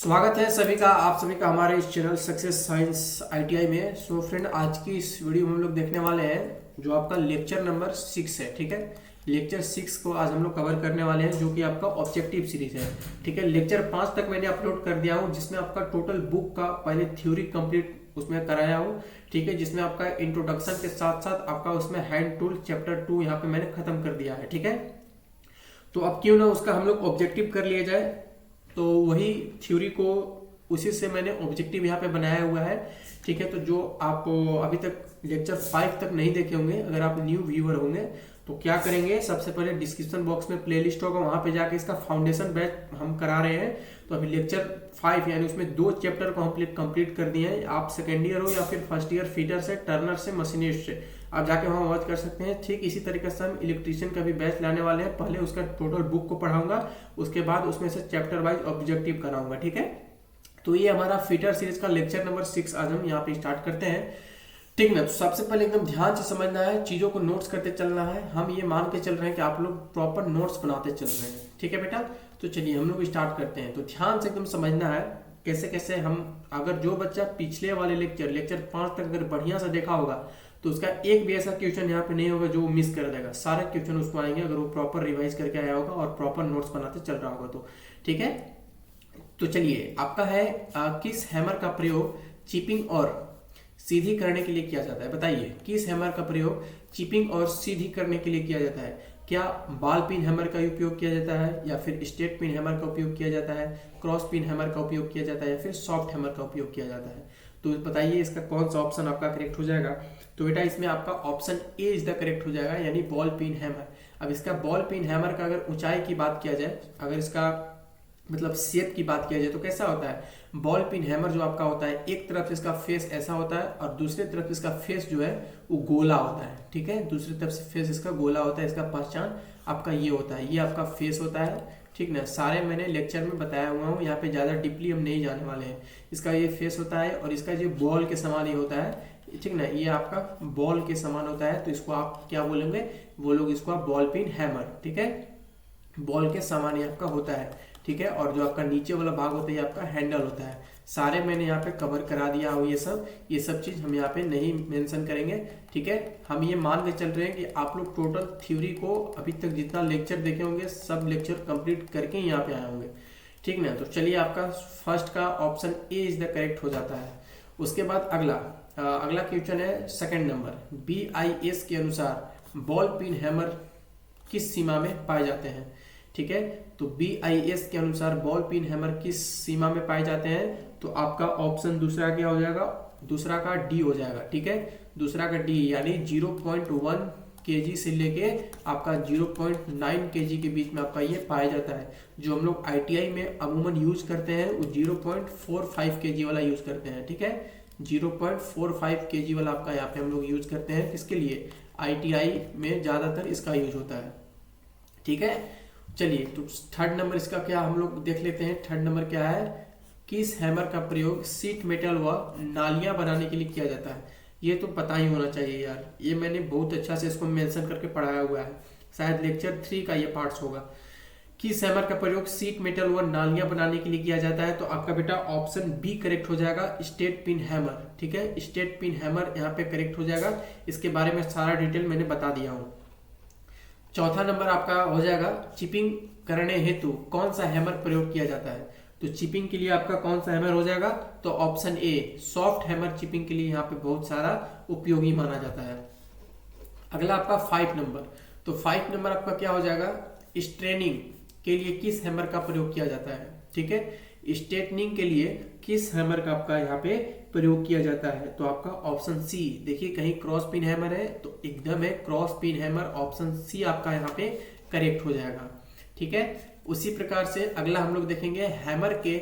स्वागत है सभी का आप सभी का हमारे इस चैनल सक्सेस साइंस आईटीआई में। सो फ्रेंड, आज की इस वीडियो में हम लोग देखने वाले हैं जो आपका लेक्चर नंबर 6 है। ठीक है, लेक्चर 6 को आज हम लोग कवर करने वाले हैं, जो कि आपका ऑब्जेक्टिव सीरीज है। ठीक है, लेक्चर 5 तक मैंने अपलोड कर दिया हूँ, जिसमें आपका टोटल बुक का पहले थ्योरी कंप्लीट उसमें कराया हूँ। ठीक है, जिसमें आपका इंट्रोडक्शन के साथ साथ आपका उसमें हैंड टूल चैप्टर 2 यहाँ पे मैंने खत्म कर दिया है। ठीक है, तो अब क्यों ना उसका हम लोग ऑब्जेक्टिव कर लिया जाए। तो वही थ्योरी को उसी से मैंने ऑब्जेक्टिव यहाँ पे बनाया हुआ है। ठीक है, तो जो आप अभी तक लेक्चर 5 तक नहीं देखे होंगे, अगर आप न्यू व्यूअर होंगे तो क्या करेंगे, सबसे पहले डिस्क्रिप्शन बॉक्स में प्लेलिस्ट होगा, वहां पे जाके इसका फाउंडेशन बैच हम करा रहे हैं। तो अभी लेक्चर 5 यानी उसमें 2 चैप्टर को हम कंप्लीट कर दिए हैं। आप सेकेंड ईयर हो या फिर फर्स्ट ईयर फिटर से, टर्नर से, मशीनिस्ट से, आप जाके वहां वॉच कर सकते हैं। ठीक इसी तरीके से हम इलेक्ट्रीशियन का भी बैच लाने वाले हैं। पहले उसका टोटल बुक को पढ़ाऊंगा, उसके बाद उसमें से चैप्टर वाइज ऑब्जेक्टिव कराऊंगा। ठीक है, तो ये हमारा फिटर सीरीज का लेक्चर नंबर 6 आज हम यहाँ पे स्टार्ट करते हैं। ठीक ना, तो सबसे पहले एकदम ध्यान से समझना है, चीजों को नोट्स करते चलना है। हम ये मान के चल रहे हैं कि आप लोग प्रॉपर नोट्स बनाते चल रहे हैं। ठीक है बेटा, तो चलिए हम लोग स्टार्ट करते हैं। तो ध्यान से एकदम समझना है कैसे कैसे हम, अगर जो बच्चा पिछले वाले लेक्चर 5 तक अगर बढ़िया से देखा होगा तो उसका एक भी ऐसा क्वेश्चन यहाँ पे नहीं होगा जो मिस कर देगा। सारे क्वेश्चन उसको आएंगे अगर वो प्रॉपर रिवाइज करके आया होगा और प्रॉपर नोट्स बनाते चल रहा होगा तो। ठीक है, तो चलिए आपका है किस हैमर का प्रयोग चिपिंग और सीधी करने के लिए किया जाता है। बताइए, किस हैमर का प्रयोग चिपिंग और सीधी करने के लिए किया जाता है। क्या बॉल पिन हैमर का उपयोग किया जाता है, या फिर स्ट्रेट पिन हैमर का उपयोग किया जाता है, क्रॉस पिन हैमर का उपयोग किया जाता है, या फिर सॉफ्ट हैमर का उपयोग किया जाता है। तो बताइए इसका कौन सा ऑप्शन आपका करेक्ट हो जाएगा। तो बेटा इसमें आपका option A is the correct हो जाएगा, यानी बॉल पिन हैमर। अब इसका बॉल पिन हैमर का अगर ऊंचाई की बात किया जाए, अगर इसका मतलब शेप की बात किया जाए तो कैसा होता है, बॉल पिन हैमर जो आपका होता है, एक तरफ से इसका फेस ऐसा होता है और दूसरी तरफ इसका फेस जो है वो गोला होता है। ठीक है, दूसरी तरफ से फेस इसका गोला होता है। इसका पहचान आपका ये होता है, ये आपका फेस होता है। ठीक ना, सारे मैंने लेक्चर में बताया हुआ हूँ, यहाँ पे ज्यादा डीपली हम नहीं जाने वाले हैं। इसका ये फेस होता है और इसका जो बॉल के समान ही होता है। ठीक ना, ये आपका बॉल के समान होता है, तो इसको आप क्या बोलेंगे, वो लोग इसको आप बॉल पिन हैमर। ठीक है, बॉल के समान ही आपका होता है। ठीक है, और जो आपका नीचे वाला भाग होता है ये आपका हैंडल होता है। सारे मैंने यहाँ पे कवर करा दिया हूँ, ये सब चीज हम यहाँ पे नहीं मेंशन करेंगे। ठीक है, हम ये मान के चल रहे हैं कि आप लोग टोटल थ्योरी को अभी तक जितना लेक्चर देखे होंगे सब लेक्चर कंप्लीट करके यहाँ पे आए होंगे। ठीक ना, तो चलिए आपका फर्स्ट का option A is the correct हो जाता है। उसके बाद अगला क्वेश्चन है सेकंड नंबर, BIS के अनुसार बॉल पिन हैमर किस सीमा में पाए जाते हैं। ठीक है, तो BIS के अनुसार बॉल पिन हैमर किस सीमा में पाए जाते हैं, तो आपका ऑप्शन दूसरा क्या हो जाएगा, दूसरा का डी हो जाएगा। ठीक है, दूसरा का डी यानी 0.1 kg से लेके आपका 0.9 kg के बीच में आपका ये पाया जाता है। जो हम लोग ITI में अमूमन यूज करते हैं वो 0.45 kg वाला यूज करते हैं। ठीक है, 0.45 kg वाला आपका यहाँ पे हम लोग यूज करते हैं। किसके लिए, ITI में ज्यादातर इसका यूज होता है। ठीक है, चलिए तो थर्ड नंबर इसका क्या हम लोग देख लेते हैं। थर्ड नंबर क्या है, किस हैमर का प्रयोग सीट मेटल व नालियां बनाने के लिए किया जाता है। ये तो पता ही होना चाहिए यार, ये मैंने बहुत अच्छा से इसको मेंशन करके पढ़ाया हुआ है, शायद लेक्चर 3 का ये पार्ट्स होगा। किस हैमर का प्रयोग सीट मेटल व नालियां बनाने के लिए किया जाता है, तो आपका बेटा ऑप्शन बी करेक्ट हो जाएगा, स्ट्रेट पिन हैमर। ठीक है, स्ट्रेट पिन हैमर यहाँ पे करेक्ट हो जाएगा। इसके बारे में सारा डिटेल मैंने बता दिया हूँ। चौथा नंबर आपका हो जाएगा, चिपिंग करने हेतु कौन सा हैमर प्रयोग किया जाता है। तो चिपिंग के लिए आपका कौन सा हैमर हो जाएगा, तो option A soft hammer chipping के लिए यहाँ पे बहुत सारा उपयोगी माना जाता है। अगला आपका 5 नंबर, तो 5 नंबर आपका क्या हो जाएगा, स्ट्रेनिंग के लिए किस हैमर का प्रयोग किया जाता है। ठीक है, स्ट्रेटनिंग के लिए किस हैमर का आपका यहाँ पे प्रयोग किया जाता है, तो आपका ऑप्शन सी। देखिए कहीं क्रॉस पिन हैमर है तो एकदम है cross pin hammer, option C आपका यहाँ पे करेक्ट हो जाएगा। ठीक है, उसी प्रकार से अगला हम लोग देखेंगे, हैमर के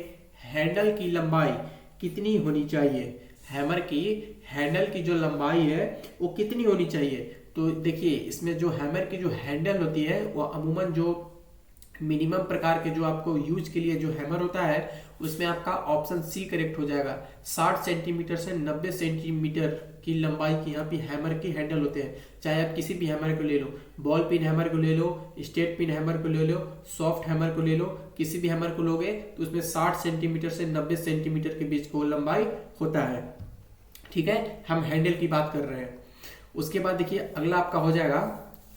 हैंडल की लंबाई कितनी होनी चाहिए। हैमर की हैंडल की जो लंबाई है वो कितनी होनी चाहिए। तो देखिए इसमें जो हैमर की जो हैंडल होती है वो अमूमन जो मिनिमम प्रकार के जो आपको यूज के लिए जो हैमर होता है उसमें आपका ऑप्शन सी करेक्ट हो जाएगा। 60 सेंटीमीटर से 90 सेंटीमीटर की लंबाई की यहाँ पे हैमर के हैंडल होते हैं। चाहे आप किसी भी हैमर को ले लो, बॉल पिन हैमर को ले लो, स्टेट पिन हैमर को ले लो, सॉफ्ट हैमर को ले लो, किसी भी हैमर को लोगे तो उसमें 60 सेंटीमीटर से 90 सेंटीमीटर के बीच को लंबाई होता है। ठीक है, हम हैंडल की बात कर रहे हैं। उसके बाद देखिए अगला आपका हो जाएगा,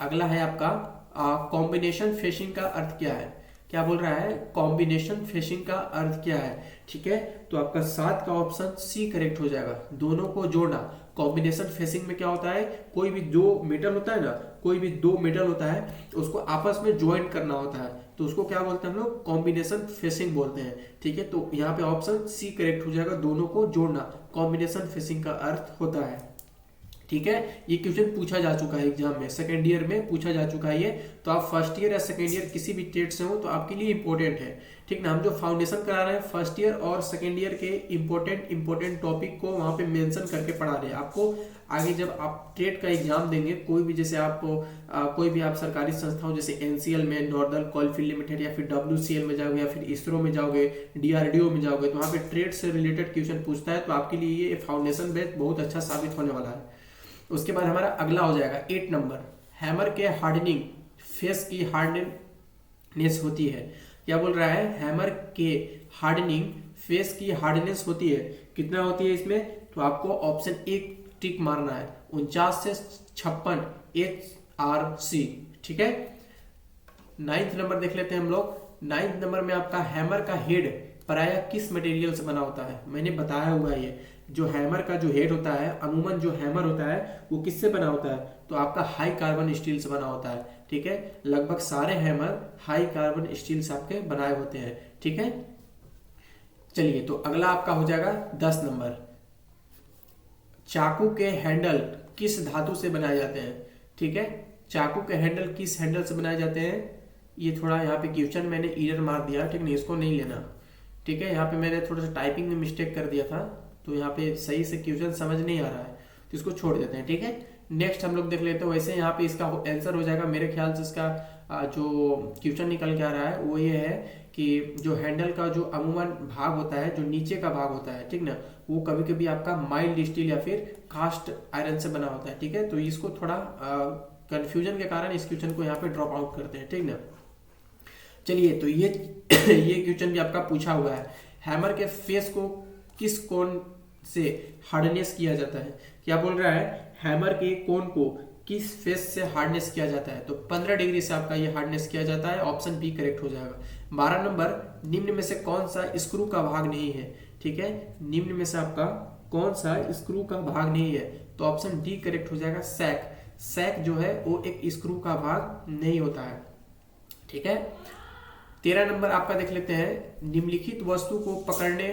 अगला है आपका कॉम्बिनेशन फेसिंग का अर्थ क्या है। क्या बोल रहा है, कॉम्बिनेशन फेसिंग का अर्थ क्या है। ठीक है, तो आपका 7 का ऑप्शन सी करेक्ट हो जाएगा, दोनों को जोड़ना। कॉम्बिनेशन फेसिंग में क्या होता है, कोई भी दो मेटल होता है ना, कोई भी दो मेटल होता है उसको आपस में ज्वाइंट करना होता है, तो उसको क्या बोलते हैं हम लोग, कॉम्बिनेशन फेसिंग बोलते हैं। ठीक है, तो यहाँ पे ऑप्शन सी करेक्ट हो जाएगा, दोनों को जोड़ना कॉम्बिनेशन फेसिंग का अर्थ होता है। ठीक है, ये क्वेश्चन पूछा जा चुका है एग्जाम में, सेकेंड ईयर में पूछा जा चुका है ये, तो आप फर्स्ट ईयर या सेकेंड ईयर किसी भी ट्रेड से हो तो आपके लिए इंपॉर्टेंट है। ठीक ना, हम जो फाउंडेशन करा रहे हैं फर्स्ट ईयर और सेकेंड ईयर के इंपॉर्टेंट टॉपिक को वहां पे मेंशन करके पढ़ा रहे हैं आपको। आगे जब आप ट्रेड का एग्जाम देंगे, कोई भी जैसे आपको कोई भी आप सरकारी संस्थाओं जैसे एनसीएल में, नॉर्दर्न कोलफील्ड लिमिटेड, या फिर डब्ल्यूसीएल में जाओगे, या फिर इसरो में जाओगे, डीआरडीओ में जाओगे, तो वहां पे ट्रेड से रिलेटेड क्वेश्चन पूछता है, तो आपके लिए ये फाउंडेशन बेस बहुत अच्छा साबित होने वाला है। उसके बाद हमारा अगला हो जाएगा 8 नंबर, हैमर के हार्डनिंग फेस की हार्डनेस होती है। क्या बोल रहा है, हैमर के हार्डनिंग फेस की हार्डनेस होती है, कितना होती है इसमें, तो आपको ऑप्शन एक टिक मारना है, 49 से 56 HRC। ठीक है, 9th नंबर देख लेते हैं हम लोग। 9th नंबर में आपका हैमर का हेड प्रायः किस मटेरियल से बना होता है। मैंने बताया हुआ है, ये जो हैमर का जो हेड होता है, अमूमन जो हैमर होता है वो किससे बना होता है, तो आपका हाई कार्बन स्टील से बना होता है। ठीक है, लगभग सारे हैमर हाई कार्बन स्टील से आपके बनाए होते हैं। ठीक है, चलिए तो अगला आपका हो जाएगा 10 नंबर, चाकू के हैंडल किस धातु से बनाए जाते हैं। ठीक है, चाकू के हैंडल किस हैंडल से बनाए जाते हैं, ये थोड़ा यहाँ पे क्वेश्चन मैंने एरर मार दिया। ठीक नहीं, इसको नहीं लेना। ठीक है, यहाँ पे मैंने थोड़ा सा टाइपिंग में मिस्टेक कर दिया था, तो यहाँ पे सही से क्वेश्चन समझ नहीं आ रहा है, तो इसको छोड़ देते हैं। ठीक है, नेक्स्ट हम लोग देख लेते हैं। वैसे यहाँ पे इसका आंसर हो जाएगा, मेरे ख्याल से इसका जो क्वेश्चन निकल के आ रहा है वो ये है कि जो हैंडल का जो अमूमन भाग होता है, जो नीचे का भाग होता है, ठीक ना, वो कभी कभी आपका माइल्ड स्टील या फिर कास्ट आयरन से बना होता है। ठीक है, तो इसको थोड़ा कंफ्यूजन के कारण इस क्वेश्चन को यहाँ पे ड्रॉप आउट करते हैं। ठीक ना, चलिए तो ये क्वेश्चन भी आपका पूछा हुआ है, हैमर के फेस को किस कोण से हार्डनेस किया जाता है। क्या बोल रहा है, हैमर के कोण को किस फेस से हार्डनेस किया जाता है, तो 15 डिग्री से आपका ये हार्डनेस किया जाता है, ऑप्शन बी करेक्ट हो जाएगा। 12 नंबर, निम्न में से कौन सा स्क्रू का भाग नहीं है। ठीक है, निम्न में से आपका कौन सा स्क्रू का भाग नहीं है, तो ऑप्शन डी करेक्ट हो जाएगा, सैक। सैक जो है वो एक स्क्रू का भाग नहीं होता है। ठीक है, 13 नंबर आपका देख लेते हैं, निम्नलिखित वस्तु को पकड़ने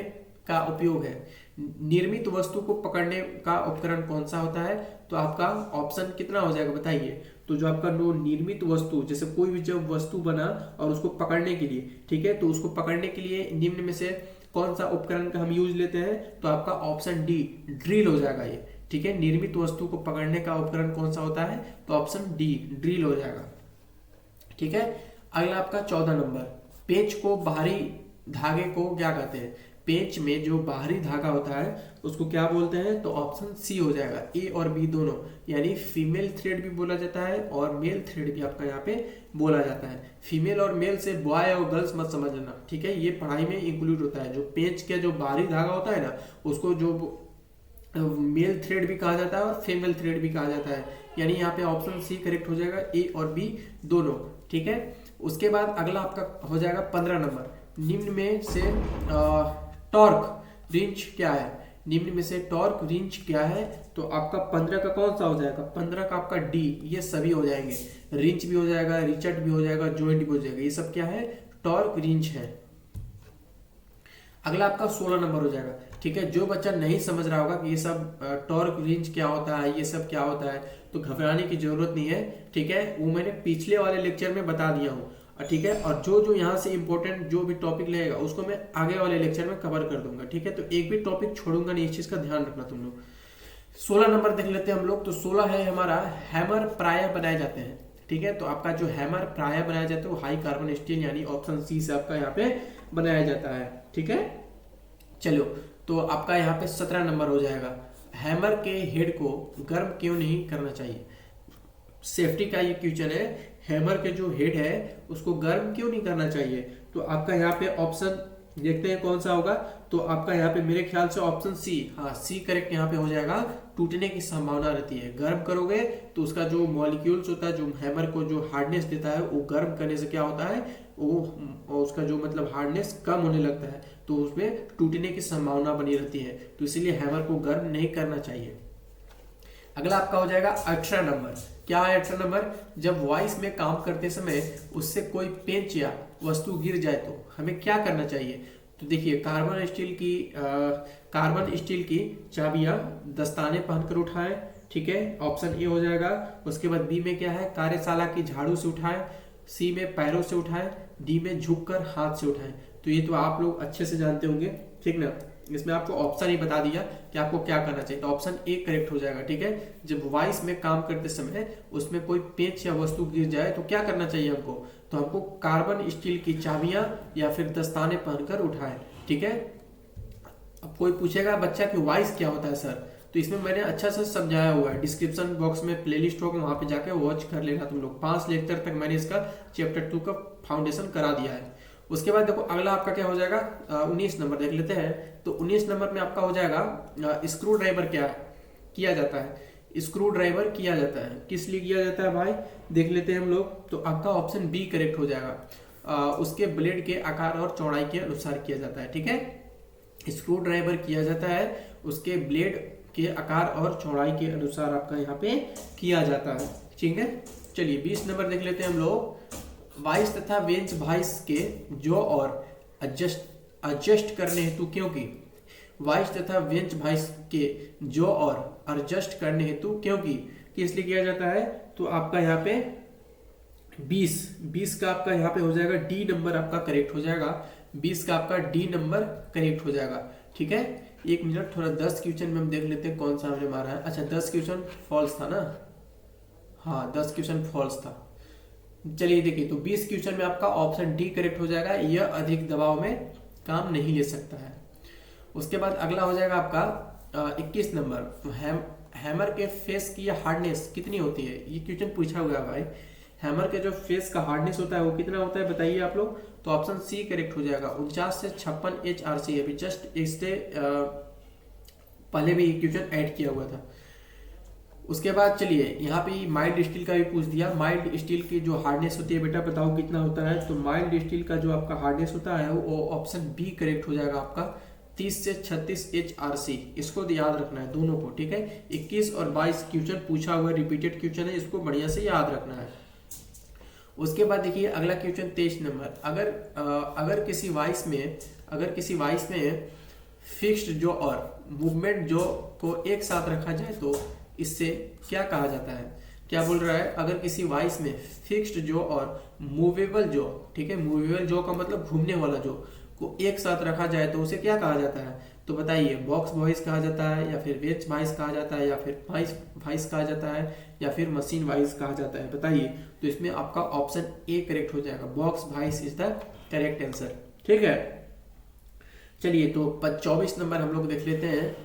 का उपयोग है। निर्मित वस्तु को पकड़ने का उपकरण कौन सा होता है, तो आपका ऑप्शन कितना हो जाएगा बताइए। तो जो आपका नो निर्मित वस्तु, जैसे कोई भी जब वस्तु बना और उसको पकड़ने के लिए, ठीक है, तो उसको पकड़ने के लिए निम्न में से कौन सा उपकरण का हम यूज लेते हैं, तो आपका ऑप्शन डी ड्रिल हो जाएगा ये। ठीक है, निर्मित वस्तु को पकड़ने का उपकरण कौन सा होता है, तो ऑप्शन डी ड्रिल हो जाएगा। ठीक है, अगला आपका 14 नंबर, पेच को बाहरी धागे को क्या कहते हैं। पेच में जो बाहरी धागा होता है उसको क्या बोलते हैं, तो ऑप्शन सी हो जाएगा, ए और बी दोनों, यानी फीमेल थ्रेड भी बोला जाता है और मेल थ्रेड भी आपका यहाँ पे बोला जाता है। फीमेल और मेल से बॉय और गर्ल्स मत समझ लेना। ठीक है, ये पढ़ाई में इंक्लूड होता है। जो पेच का जो बाहरी धागा होता है ना, उसको जो मेल थ्रेड भी कहा जाता है और फीमेल थ्रेड भी कहा जाता है, यानी यहाँ पे ऑप्शन सी करेक्ट हो जाएगा, ए और बी दोनों। ठीक है, उसके बाद अगला आपका हो जाएगा 15 नंबर, निम्न में से टॉर्क रिंच क्या है। निम्न में से टॉर्क रिंच क्या है, तो आपका 15 का कौन सा हो जाएगा, 15 का आपका डी, ये सभी हो जाएंगे, रिंच भी हो जाएगा, रिचट भी हो जाएगा, जॉइंट भी हो जाएगा, ये सब क्या है, टॉर्क रिंच है। अगला आपका 16 नंबर हो जाएगा। ठीक है, जो बच्चा नहीं समझ रहा होगा कि ये सब टॉर्क रिंच क्या होता है, ये सब क्या होता है, तो घबराने की जरूरत नहीं है। ठीक है, वो मैंने पिछले वाले लेक्चर में बता दिया हूँ। ठीक है, और जो यहाँ से इंपॉर्टेंट जो भी टॉपिक लगेगा उसको मैं आगे वाले लेक्चर में कवर कर दूंगा। ठीक है, तो एक भी टॉपिक छोड़ूंगा नहीं, इस चीज का ध्यान रखना तुम लोग। 16 नंबर देख लेते हैं हम लोग, तो 16 है हमारा, हैमर प्रायः बनाए जाते हैं। ठीक है, तो आपका जो हैमर प्रायः बनाया जाता है वो हाई कार्बन स्टील, यानी ऑप्शन सी से आपका यहाँ पे बनाया जाता है। ठीक है, चलो, तो आपका यहाँ पे 17 नंबर हो जाएगा। हैमर के हेड को गर्म क्यों नहीं करना चाहिए? सेफ्टी का ये क्वेश्चन है। हैमर के जो हेड है उसको गर्म क्यों नहीं करना चाहिए? तो आपका यहाँ पे ऑप्शन देखते हैं कौन सा होगा। तो आपका यहाँ पे मेरे ख्याल से ऑप्शन सी, हाँ सी करेक्ट यहाँ पे हो जाएगा। टूटने की संभावना रहती है, गर्म करोगे तो उसका जो मॉलिक्यूल्स होता है, जो हैमर को जो हार्डनेस देता है, वो गर्म करने से क्या होता है, वो उसका जो मतलब हार्डनेस कम होने लगता है, तो उसमें टूटने की संभावना बनी रहती है। तो इसीलिए हैमर को गर्म नहीं करना चाहिए। अगला आपका हो जाएगा 18 नंबर। क्या है 18 नंबर? जब वॉइस में काम करते समय उससे कोई पेंच या वस्तु गिर जाए तो हमें क्या करना चाहिए? तो देखिए, कार्बन स्टील की चाबियां दस्ताने पहनकर उठाएं, ठीक है, ऑप्शन ए हो जाएगा। उसके बाद बी में क्या है, कार्यशाला की झाड़ू से उठाएं। सी में पैरों से उठाएं। डी में झुककर हाथ से उठाएं। तो ये तो आप लोग अच्छे से जानते होंगे, ठीक ना। इसमें आपको ऑप्शन ही बता दिया कि आपको क्या करना चाहिए, तो ऑप्शन ए करेक्ट हो जाएगा, ठीक है। जब वॉइस में काम करते समय उसमें कोई पेंच या वस्तु गिर जाए तो क्या करना चाहिए हमको? तो हमको कार्बन स्टील की चाबियां या फिर दस्ताने पहनकर उठाएं, ठीक है। अब कोई पूछेगा बच्चा कि वॉइस क्या होता है सर, तो इसमें मैंने अच्छा से समझाया हुआ है। डिस्क्रिप्शन बॉक्स में प्लेलिस्ट होगा, वहां पे जाके वॉच कर लेना तुम लोग। 5 लेक्चर तक मैंने इसका चैप्टर 2 का फाउंडेशन करा दिया है। उसके बाद देखो अगला आपका क्या हो जाएगा, 19 नंबर देख लेते हैं। तो 19 नंबर में आपका हो जाएगा स्क्रू ड्राइवर क्या किया जाता है? स्क्रू ड्राइवर किया जाता है, किस लिए किया जाता है भाई, देख लेते हैं हम लोग। तो आपका ऑप्शन बी करेक्ट हो जाएगा। उसके ब्लेड के आकार और चौड़ाई के अनुसार किया जाता है, ठीक है। स्क्रू ड्राइवर किया जाता है उसके ब्लेड के आकार और चौड़ाई के अनुसार आपका यहाँ पे किया जाता है, ठीक है। चलिए 20 नंबर देख लेते हैं हम लोग। वाइस तथा वेंच वाइस के जो और एडजस्ट करने हेतु, क्योंकि वाइस तथा वेंच वाइस के जो और एडजस्ट करने हेतु क्योंकि किस लिए किया जाता है? तो आपका यहाँ पे 20 का आपका यहाँ पे हो जाएगा डी नंबर आपका करेक्ट हो जाएगा। 20 का आपका डी नंबर करेक्ट हो जाएगा, ठीक है। एक मिनट, थोड़ा 10 क्वेश्चन में हम देख लेते हैं कौन सा हमने मारा है। अच्छा 10 क्वेश्चन फॉल्स था ना, हाँ 10 क्वेश्चन फॉल्स था। चलिए देखिए, तो 20 क्वेश्चन में आपका ऑप्शन डी करेक्ट हो जाएगा, यह अधिक दबाव में काम नहीं ले सकता है। उसके बाद अगला हो जाएगा आपका 21 नंबर। तो हैमर के फेस की हार्डनेस कितनी होती है? ये क्वेश्चन पूछा हुआ है भाई। हैमर के जो फेस का हार्डनेस होता है वो कितना होता है बताइए आप लोग। तो ऑप्शन सी करेक्ट हो जाएगा, 49 से 56 HRC। अभी जस्ट इससे पहले भी क्वेश्चन ऐड किया हुआ था। उसके बाद चलिए यहाँ पे माइल्ड स्टील का भी पूछ दिया। माइल्ड स्टील की जो हार्डनेस होती है बेटा बताओ कितना होता है? तो माइल्ड स्टील का जो आपका हार्डनेस होता है वो ऑप्शन बी करेक्ट हो जाएगा आपका, 30 से 36 HRC। इसको याद रखना है दोनों को, ठीक है। 21 और 22 क्वेश्चन पूछा हुआ रिपीटेड क्वेश्चन है, इसको बढ़िया से याद रखना है। उसके बाद देखिए अगला क्वेश्चन 23 नंबर। अगर किसी वाइस में फिक्स्ड जो और मूवमेंट जो को एक साथ रखा जाए तो इससे क्या कहा जाता है? क्या बोल रहा है? अगर किसी वाइस में फिक्स्ड जो और मूवेबल जो, ठीक है, मूवेबल जो का मतलब घूमने वाला जो को एक साथ रखा जाए तो उसे क्या कहा जाता है? तो बताइए, बॉक्स वॉइस कहा जाता है, या फिर वेज वॉइस कहा जाता है, या फिर वॉइस कहा जाता है, या फिर मशीन वॉइस कहा जाता है, बताइए। तो इसमें आपका ऑप्शन ए करेक्ट हो जाएगा, box voice is the correct answer, ठीक है। चलिए तो 24 नंबर हम लोग देख लेते हैं।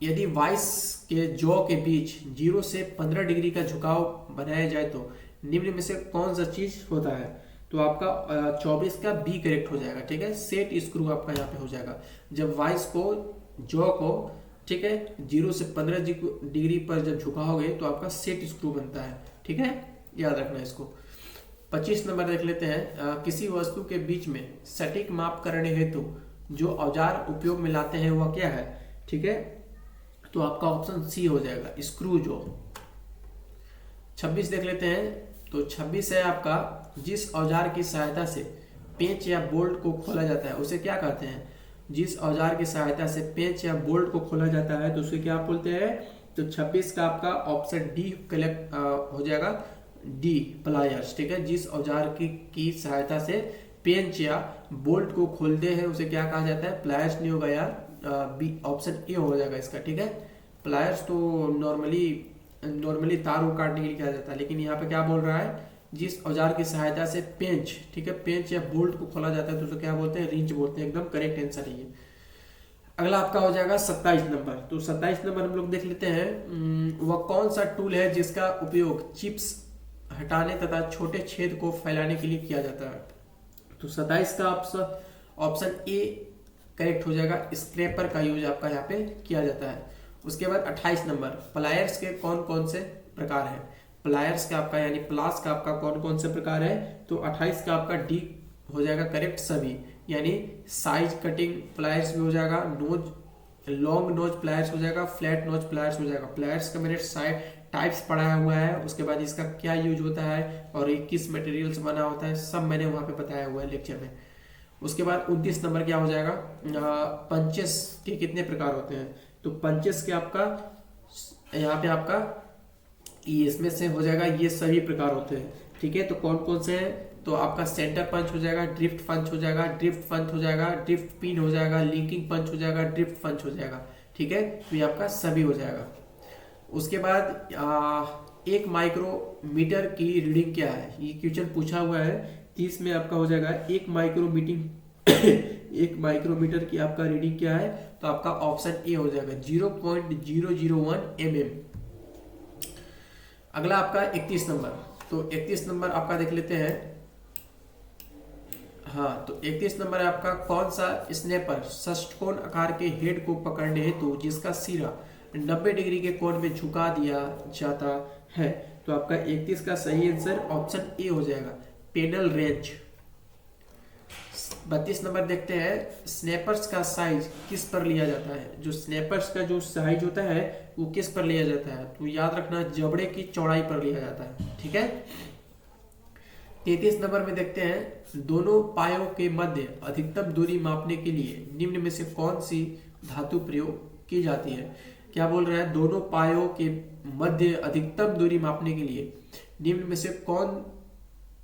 यदि वॉइस के जॉ के बीच 0 से 15 डिग्री का झुकाव बनाया जाए तो निम्न में से कौन सा चीज होता है? तो आपका 24 का बी करेक्ट हो जाएगा, ठीक है। सेट स्क्रू आपका यहाँ पे हो जाएगा। जब वॉइस को जॉ को, ठीक है, 0 से 15 डिग्री पर जब झुकाओगे तो आपका सेट स्क्रू बनता है, ठीक है, याद रखना इसको। 25 नंबर देख लेते हैं। किसी वस्तु के बीच में सटीक माप करने हेतु जो औजार उपयोग में लाते हैं वह क्या है? ठीक है, तो आपका ऑप्शन सी हो जाएगा, स्क्रू जो। 26 देख लेते हैं। तो 26 है आपका, जिस औजार की सहायता से पेंच या बोल्ट को खोला जाता है उसे क्या कहते हैं? जिस औजार की सहायता से पेंच या बोल्ट को खोला जाता है तो उसे क्या बोलते हैं? तो 26 का आपका ऑप्शन डी कलेक्ट हो जाएगा, डी प्लायर्स, ठीक है। जिस औजार की सहायता से पेंच या बोल्ट को खोलते हैं उसे क्या कहा जाता है? प्लायर्स नहीं होगा यार, बी ऑप्शन ए हो जाएगा इसका, ठीक है। प्लायर्स तो नॉर्मली तार को काटने के लिए किया जाता है, लेकिन यहाँ पे क्या बोल रहा है? जिस औजार की सहायता से पेंच, ठीक है, पेंच या बोल्ट को खोला जाता है तो उसे क्या बोलते हैं? रिंच बोलते हैं, एकदम करेक्ट आंसर है ये। अगला आपका हो जाएगा 27 नंबर। तो 27 नंबर हम लोग देख लेते हैं। वह कौन सा टूल है जिसका उपयोग चिप्स हटाने तथा छोटे छेद को फैलाने के लिए किया जाता है? तो 27 का ऑप्शन ए करेक्ट हो जाएगा। स्क्रैपर का यूज आपका यहाँ पे किया जाता है। उसके बाद 28 नंबर, प्लायर्स के कौन कौन से प्रकार है? प्लायर्स का आपका यानी प्लास का आपका कौन कौन से प्रकार है? तो 28 का आपका डी हो जाएगा करेक्ट सभी, यानी साइज कटिंग प्लायर्स भी हो जाएगा, नोज लॉन्ग नोज प्लायर्स हो जाएगा, फ्लैट नोज प्लायर्स हो जाएगा। प्लायर्स का मैंने साइड टाइप्स पढ़ाया हुआ है, उसके बाद इसका क्या यूज होता है और ये किस मटेरियल से बना होता है सब मैंने वहां पे बताया हुआ है लेक्चर में। उसके बाद 29 नंबर क्या हो जाएगा? पंचेस के कितने प्रकार होते हैं? तो पंचेस के आपका यहाँ पे आपका इसमें से हो जाएगा ये सभी प्रकार होते हैं, ठीक है। तो कौन कौन से हैं? तो आपका सेंटर पंच हो जाएगा, ड्रिफ्ट पंच हो जाएगा, ड्रिफ्ट पंच हो जाएगा, ड्रिफ्ट पिन हो जाएगा, लिंकिंग पंच हो जाएगा, ड्रिफ्ट पंच हो जाएगा, ठीक है। तो ये आपका सभी हो जाएगा। उसके बाद एक माइक्रोमीटर की रीडिंग क्या है? ये क्वेश्चन पूछा हुआ है। 30 में आपका हो जाएगा एक एक माइक्रोमीटर की आपका रीडिंग क्या है? तो आपका ऑप्शन ए हो जाएगा 0.001 mm। अगला आपका 31 नंबर। तो 31 नंबर आपका देख लेते हैं। हाँ, तो 31 नंबर है आपका कौन सा स्नैपर षटकोण आकार के हेड को पकड़ने हेतु जिसका सिरा 90 डिग्री के कोण में झुका दिया जाता है? तो आपका 31 का सही आंसर ऑप्शन ए हो जाएगा, पेनल रेंच। 32 नंबर देखते हैं, स्नैपर्स का साइज किस पर लिया जाता है? जो स्नैपर्स का जो साइज होता है वो किस पर लिया जाता है? तो याद रखना जबड़े की चौड़ाई पर लिया जाता है, ठीक है। 33 नंबर में देखते हैं, दोनों पायों के मध्य अधिकतम दूरी मापने के लिए निम्न में से कौन सी धातु प्रयोग की जाती है? क्या बोल रहा है? दोनों पायों के मध्य अधिकतम दूरी मापने के लिए निम्न में से कौन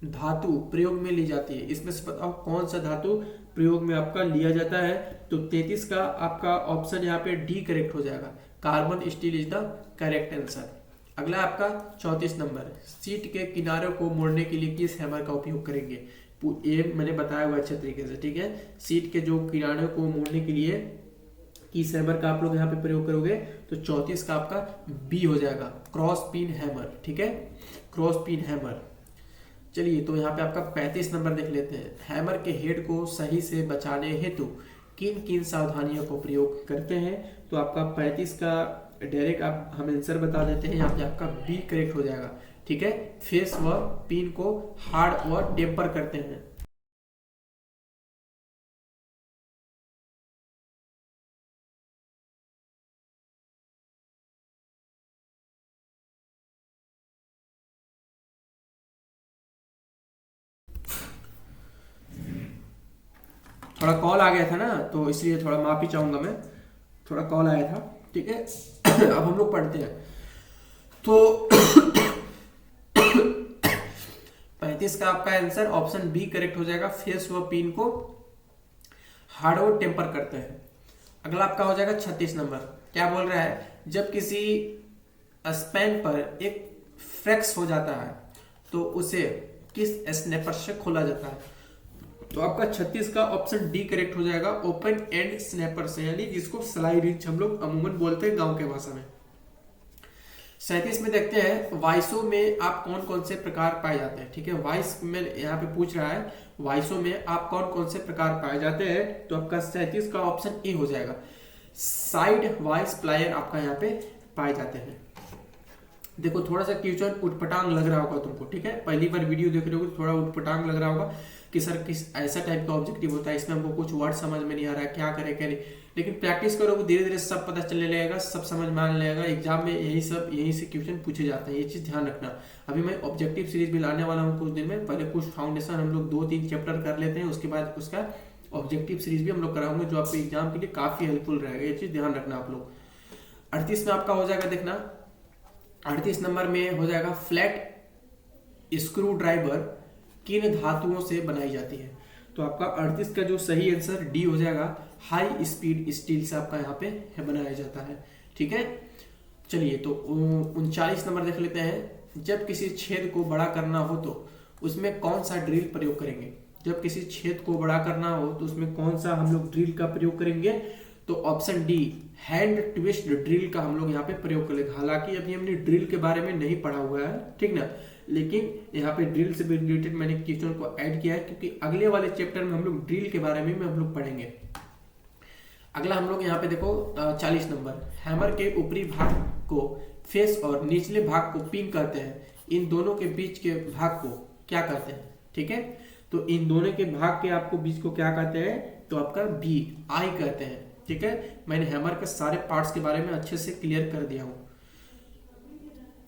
धातु प्रयोग में ली जाती है? इसमें से बताओ कौन सा धातु प्रयोग में आपका लिया जाता है? तो 33 का आपका ऑप्शन यहाँ पे डी करेक्ट हो जाएगा, carbon steel is the correct answer. अगला आपका 34 नंबर, सीट के किनारों को मोड़ने के लिए किस हैमर का उपयोग करेंगे? ये मैंने बताया हुआ अच्छे तरीके से, ठीक है। सीट के जो किनारों को मोड़ने के लिए किस हैमर का आप लोग यहाँ पे प्रयोग करोगे? तो 34 का आपका बी हो जाएगा, क्रॉस पिन हैमर, ठीक है, क्रॉस पिन हैमर। चलिए, तो यहाँ पे आपका 35 नंबर देख लेते हैं, हैमर के हेड को सही से बचाने हेतु किन किन सावधानियों को प्रयोग करते हैं? तो आपका 35 का डायरेक्ट आप हम आंसर बता देते हैं, यहाँ पे आपका बी करेक्ट हो जाएगा, ठीक है। फेस व पिन को हार्ड व टेम्पर करते हैं। थोड़ा कॉल आ गया था ना, तो इसलिए थोड़ा माफी चाहूंगा मैं, थोड़ा कॉल आया था, ठीक है। अब हम लोग पढ़ते हैं। तो 35 का आपका आंसर ऑप्शन बी करेक्ट हो जाएगा, फेस व पिन को हार्ड और टेम्पर करते हैं। अगला आपका हो जाएगा 36 नंबर। क्या बोल रहा है? जब किसी स्पैन पर एक फ्रैक्स हो जाता है तो उसे किस स्नैपर से खोला जाता है? तो आपका 36 का ऑप्शन डी करेक्ट हो जाएगा, ओपन एंड स्नैपर से, यानी जिसको स्लाई रिंच हम लोग अमूमन बोलते हैं गांव के भाषा में। 37 में देखते हैं, वाइसो में आप कौन कौन से प्रकार पाए जाते हैं? ठीक है, वाइस में यहाँ पे पूछ रहा है, वाइसो में आप कौन कौन से प्रकार पाए जाते हैं? तो आपका 37 का ऑप्शन ए हो जाएगा, साइड वाइस प्लायर आपका यहाँ पे पाए जाते हैं। देखो थोड़ा सा क्वेश्चन उटपटांग लग रहा होगा तुमको, ठीक है, पहली बार वीडियो देख रहे हो तो थोड़ा उटपटांग लग रहा होगा कि सर किस ऐसा टाइप का ऑब्जेक्टिव होता है, इसमें हमको कुछ वर्ड समझ में नहीं आ रहा है, क्या करें क्या नहीं। लेकिन प्रैक्टिस करोगे धीरे धीरे सब पता चलने लगेगा, सब समझ में आने लगेगा। एग्जाम में यही से क्वेश्चन पूछे जाते हैं, ये चीज ध्यान रखना। अभी मैं ऑब्जेक्टिव सीरीज भी लाने वाला हूँ कुछ दिन में, पहले कुछ फाउंडेशन हम लोग 2-3 चैप्टर कर लेते हैं, उसके बाद उसका ऑब्जेक्टिव सीरीज भी हम लोग कराऊंगे, जो आपके एग्जाम के लिए काफी हेल्पफुल रहेगा, ये चीज ध्यान रखना आप लोग। 38 में आपका हो जाएगा, देखना 38 नंबर में हो जाएगा, फ्लैट स्क्रू ड्राइवर किन धातुओं से बनाई जाती है? तो आपका 38 का जो सही आंसर डी हो जाएगा, हाई स्पीड स्टील से आपका यहाँ पे बनाया जाता है, ठीक है। चलिए, तो 39 नंबर देख लेते हैं, जब किसी छेद को बड़ा करना हो तो उसमें कौन सा ड्रिल प्रयोग करेंगे? जब किसी छेद को बड़ा करना हो तो उसमें कौन सा हम लोग ड्रिल का प्रयोग करेंगे? तो option D hand twist drill का हम लोग यहाँ पे प्रयोग करेंगे। हालांकि अभी हमने ड्रिल के बारे में नहीं पढ़ा हुआ है, ठीक ना, लेकिन यहाँ पे ड्रिल से रिलेटेड मैंने क्वेश्चन को ऐड किया है क्योंकि अगले वाले चैप्टर में हम लोग ड्रिल के बारे में हम लोग पढ़ेंगे। अगला हम लोग यहाँ पे देखो 40 नंबर, हैमर के ऊपरी भाग को फेस और निचले भाग को पिन कहते हैं, इन दोनों के बीच के भाग को क्या कहते हैं, ठीक है। तो इन दोनों के भाग के आपको बीच को क्या कहते हैं, तो आपका बी आई कहते हैं, ठीक है। मैंने हैमर के सारे पार्ट्स के बारे में अच्छे से क्लियर कर दिया हूं।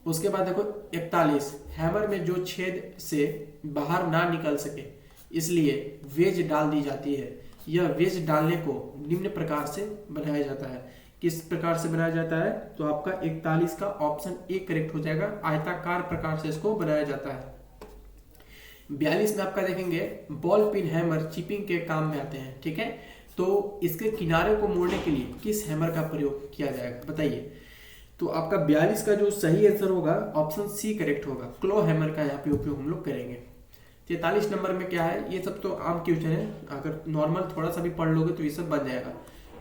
उसके बाद देखो 41, हैमर में जो छेद से बाहर ना निकल सके इसलिए वेज डाल दी जाती है। यह वेज डालने को निम्न प्रकार से बनाया जाता है। किस प्रकार से बनाया जाता है, तो आपका 41 का ऑप्शन ए करेक्ट हो जाएगा, आयताकार प्रकार से इसको बनाया जाता है। 42 में आपका देखेंगे बॉल पिन हैमर चिपिंग के काम में आते हैं, ठीक है। तो इसके किनारे को मोड़ने के लिए किस हैमर का प्रयोग किया जाएगा, बताइए। तो आपका 42 का जो सही आंसर होगा ऑप्शन सी करेक्ट होगा, क्लो हैमर का यहाँ पे उपयोग हम लोग करेंगे। 43 नंबर में क्या है, ये सब तो आम क्वेश्चन है, अगर नॉर्मल थोड़ा सा भी पढ़ लोगे तो ये सब बन जाएगा।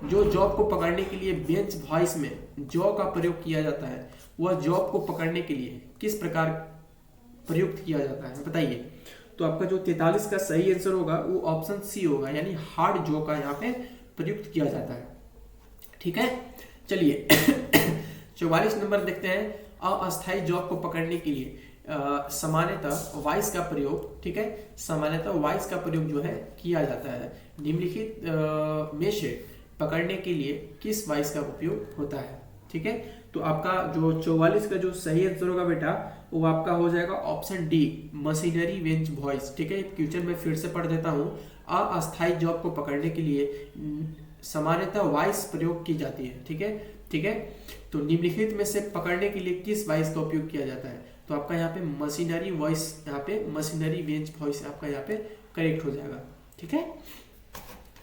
जो जॉब को पकड़ने के लिए बेंच वॉइस में जॉ का प्रयोग किया जाता है, वह जॉब को पकड़ने के लिए किस प्रकार प्रयुक्त किया जाता है, बताइए। तो आपका जो 43 का सही आंसर होगा वो ऑप्शन सी होगा, यानी हार्ड जॉ का यहाँ पे प्रयुक्त किया जाता है, ठीक है। चलिए 44 नंबर देखते हैं, अस्थायी जॉब को पकड़ने के लिए सामान्यतः वॉइस का प्रयोग, ठीक है, सामान्यतः वॉइस का प्रयोग जो है किया जाता है। निम्नलिखित में से पकड़ने के लिए किस वॉइस का उपयोग होता है, ठीक है। तो आपका जो 44 का जो सही आंसर होगा बेटा वो आपका हो जाएगा ऑप्शन डी मशीनरी वेंच वॉइस, ठीक है। क्वेश्चन में फिर से पढ़ देता हूँ, अस्थायी जॉब को पकड़ने के लिए सामान्यतः वॉइस प्रयोग की जाती है, ठीक है, ठीक है। तो निम्नलिखित में से पकड़ने के लिए किस वॉइस का उपयोग किया जाता है, तो आपका यहाँ पे मशीनरी वॉइस, यहाँ पे मशीनरी वेंच वॉइस आपका यहाँ पे करेक्ट हो जाएगा, ठीक है।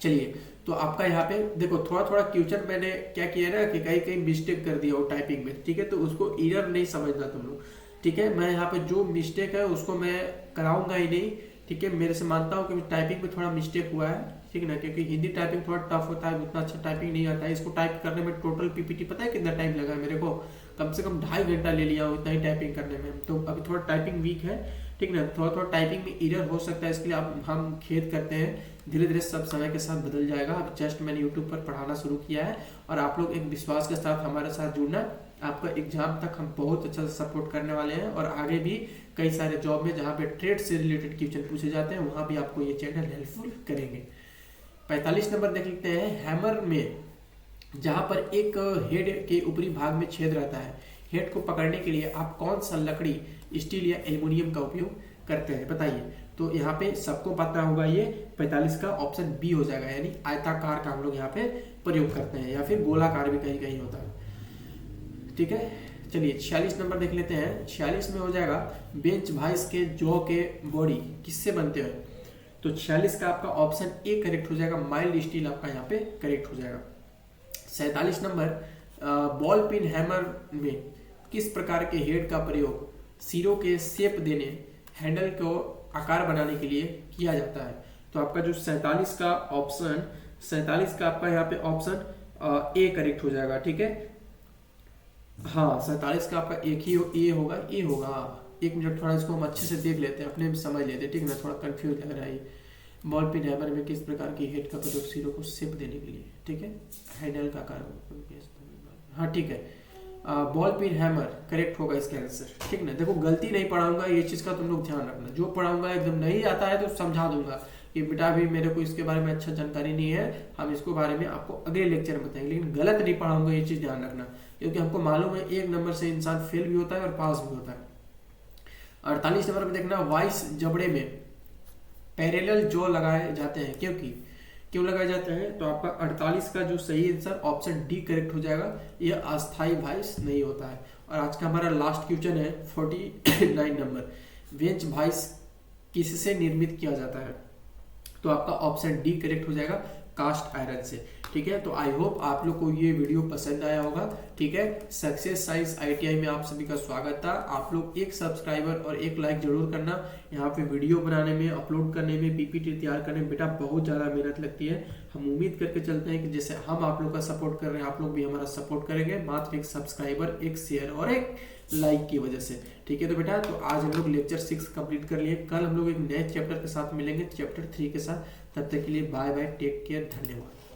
चलिए तो आपका यहाँ पे देखो थोड़ा थोड़ा क्वेश्चन मैंने क्या किया ना कि कहीं कहीं मिस्टेक कर दिया हो टाइपिंग में, ठीक है। तो उसको एरर नहीं समझना तुम लोग, ठीक है। मैं यहाँ पे जो मिस्टेक है उसको मैं कराऊंगा ही नहीं, ठीक है। मेरे से मानता हूँ कि टाइपिंग में थोड़ा मिस्टेक हुआ है, ठीक है ना, क्योंकि हिंदी टाइपिंग थोड़ा टफ होता है, उतना अच्छा टाइपिंग नहीं आता है। इसको टाइप करने में टोटल पीपीटी पता है कितना टाइम लगा है मेरे को, कम से कम 2.5 घंटा ले लिया उतना ही टाइपिंग करने में। तो अभी थोड़ा टाइपिंग वीक है, ठीक ना, थोड़ा थोड़ा टाइपिंग में एरर हो सकता है, इसके लिए अब हम खेद करते हैं। धीरे धीरे सब समय के साथ बदल जाएगा। अब जस्ट मैंने यूट्यूब पर पढ़ाना शुरू किया है और आप लोग एक विश्वास के साथ हमारे साथ जुड़ना, आपका एग्जाम तक हम बहुत अच्छा से सपोर्ट करने वाले हैं। और आगे भी कई सारे जॉब में जहाँ पे ट्रेड से रिलेटेड क्वेश्चन पूछे जाते हैं वहाँ भी आपको ये चैनल हेल्पफुल करेंगे। 45 नंबर देख लेते हैं, हैमर में जहाँ पर एक हेड के ऊपरी भाग में छेद रहता है, हेड को पकड़ने के लिए आप कौन सा लकड़ी, स्टील या एल्युमिनियम का उपयोग करते हैं, बताइए। तो यहाँ पे सबको पता होगा, ये 45 का ऑप्शन बी हो जाएगा, यानी आयताकार का हम लोग यहाँ पे प्रयोग करते हैं, या फिर गोलाकार भी कहीं कहीं होता है, ठीक है। चलिए 46 नंबर देख लेते हैं। 46 में हो जाएगा बेंच वाइस के जॉ के बॉडी किससे बनते हैं, तो 46 का आपका ऑप्शन ए करेक्ट हो जाएगा, माइल्ड स्टील आपका यहाँ पे करेक्ट हो जाएगा। 47 नंबर बॉल पिन हैमर में किस प्रकार के हेड का प्रयोग सिरों के शेप देने, हैंडल को आकार बनाने के लिए किया जाता है। तो आपका जो 47 का ऑप्शन, 47 का आपका यहाँ पे ऑप्शन ए करेक्ट हो जाएगा, ठीक है। हाँ 47 का आपका एक ही ए होगा, ए होगा। एक मिनट थोड़ा इसको हम अच्छे से देख लेते हैं, अपने समझ लेते हैं, ठीक है ना, थोड़ा कंफ्यूज लग रहा है। बॉल पिन हैमर में किस प्रकार की हेड का प्रयोग सिरों को शेप देने के लिए, ठीक है, हैंडल का आकार, हाँ ठीक है। बॉल पिन हैमर करेक्ट होगा इसका आंसर, ठीक ना। देखो गलती नहीं पढ़ाऊंगा, ये चीज का तुम लोग ध्यान रखना, जो पढ़ाऊंगा एकदम नहीं आता है तो समझा दूंगा कि बेटा भी मेरे को इसके बारे में अच्छा जानकारी नहीं है, हम इसको बारे में आपको अगले लेक्चर में बताएंगे, लेकिन गलत नहीं पढ़ाऊंगा, ये चीज ध्यान रखना, क्योंकि हमको मालूम है 1 नंबर से इंसान फेल भी होता है और पास भी होता है। 48 नंबर में देखना, वाइस जबड़े में पैरेलल जॉ लगाए जाते हैं, क्यों लगाए जाते हैं, तो आपका 48 का जो सही आंसर ऑप्शन डी करेक्ट हो जाएगा, यह अस्थाई वॉइस नहीं होता है। और आज का हमारा लास्ट क्वेश्चन है 49 नंबर, वेंच वॉइस किससे निर्मित किया जाता है, तो आपका ऑप्शन डी करेक्ट हो जाएगा, कास्ट आयरन से। ठीक है। तो आई होप आप लोग को ये वीडियो पसंद आया होगा, ठीक है। सक्सेस साइंस आईटीआई में आप सभी का स्वागत था। आप लोग एक सब्सक्राइबर और एक लाइक जरूर करना। यहाँ पे वीडियो बनाने में, अपलोड करने में, पीपीटी तैयार करने में बेटा बहुत ज़्यादा मेहनत लगती है। हम उम्मीद करके चलते हैं कि जैसे हम आप लोग का सपोर्ट कर रहे हैं, आप लोग भी हमारा सपोर्ट करेंगे, मात्र एक सब्सक्राइबर, एक शेयर और एक लाइक की वजह से, ठीक है। तो बेटा तो आज हम लोग लेक्चर 6 कंप्लीट कर लिए। कल हम लोग एक नए चैप्टर के साथ मिलेंगे, चैप्टर 3 के साथ। तब तक के लिए बाय बाय, टेक केयर, धन्यवाद।